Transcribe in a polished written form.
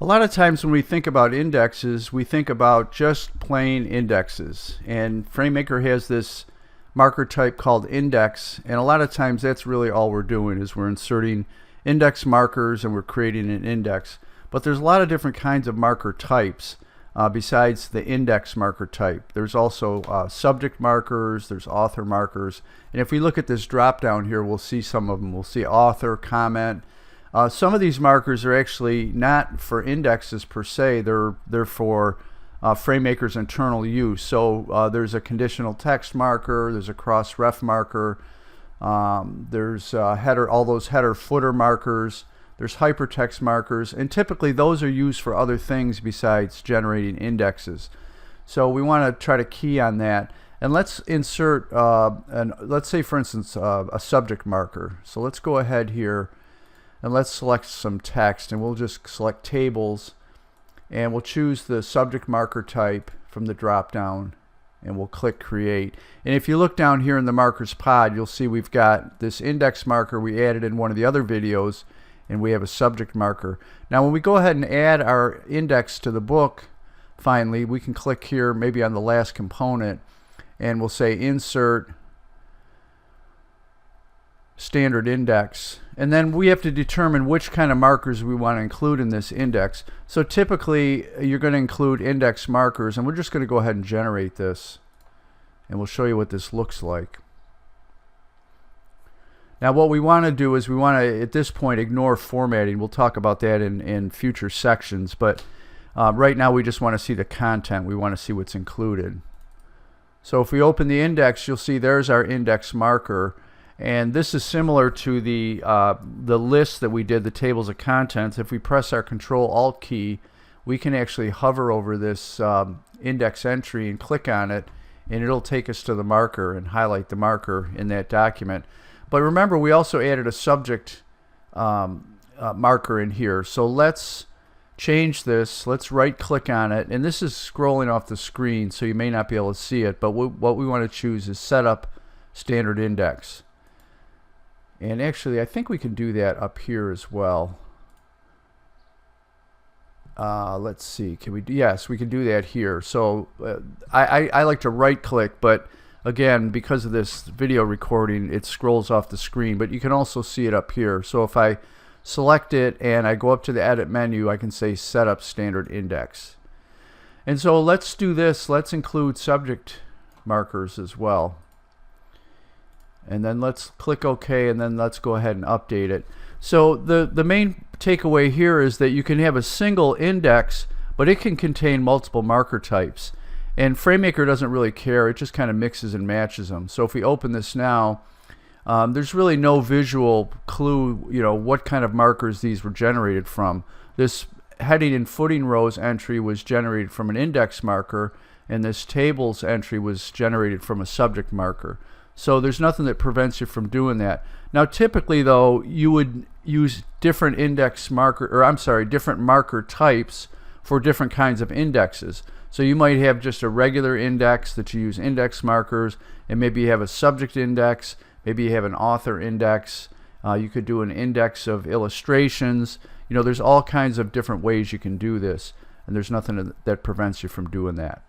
A lot of times when we think about indexes, we think about just plain indexes. And FrameMaker has this marker type called index, and a lot of times that's really all we're doing is we're inserting index markers and we're creating an index. But there's a lot of different kinds of marker types besides the index marker type. There's also subject markers, there's author markers, and if we look at this drop down here, we'll see some of them. We'll see author, comment. Some of these markers are actually not for indexes per se. They're for FrameMaker's internal use. So there's a conditional text marker, there's a cross-ref marker, there's header, all those header footer markers, there's hypertext markers, and typically those are used for other things besides generating indexes. So we want to try to key on that. And let's insert, let's say for instance, a subject marker. So let's go ahead here and let's select some text, and we'll just select tables, and we'll choose the subject marker type from the drop down, and we'll click create. And if you look down here in the markers pod, you'll see we've got this index marker we added in one of the other videos, and we have a subject marker. Now when we go ahead and add our index to the book, finally we can click here maybe on the last component, and we'll say insert standard index, and then we have to determine which kind of markers we want to include in this index. So typically you're going to include index markers, and we're just going to go ahead and generate this, and we'll show you what this looks like. Now what we want to do is we want to at this point ignore formatting. We'll talk about that in future sections, but right now we just want to see the content. We want to see what's included. So if we open the index, you'll see there's our index marker. And this is similar to the list that we did, the tables of contents. If we press our Control-Alt key, we can actually hover over this index entry and click on it, and it'll take us to the marker and highlight the marker in that document. But remember, we also added a subject marker in here. So let's change this. Let's right-click on it, and this is scrolling off the screen, so you may not be able to see it. But what we want to choose is Set Up Standard Index. And actually, I think we can do that up here as well. Let's see. Can we? Yes, we can do that here. So I like to right-click, but again, because of this video recording, it scrolls off the screen. But you can also see it up here. So if I select it and I go up to the Edit menu, I can say Set Up Standard Index. And so let's do this. Let's include subject markers as well. And then let's click OK, and then let's go ahead and update it. So the main takeaway here is that you can have a single index, but it can contain multiple marker types. And FrameMaker doesn't really care. It just kind of mixes and matches them. So if we open this now, there's really no visual clue, what kind of markers these were generated from. This heading and footing rows entry was generated from an index marker, and this tables entry was generated from a subject marker. So there's nothing that prevents you from doing that. Now typically though, you would use different different marker types for different kinds of indexes. So you might have just a regular index that you use index markers, and maybe you have a subject index, maybe you have an author index, you could do an index of illustrations. There's all kinds of different ways you can do this, and there's nothing that prevents you from doing that.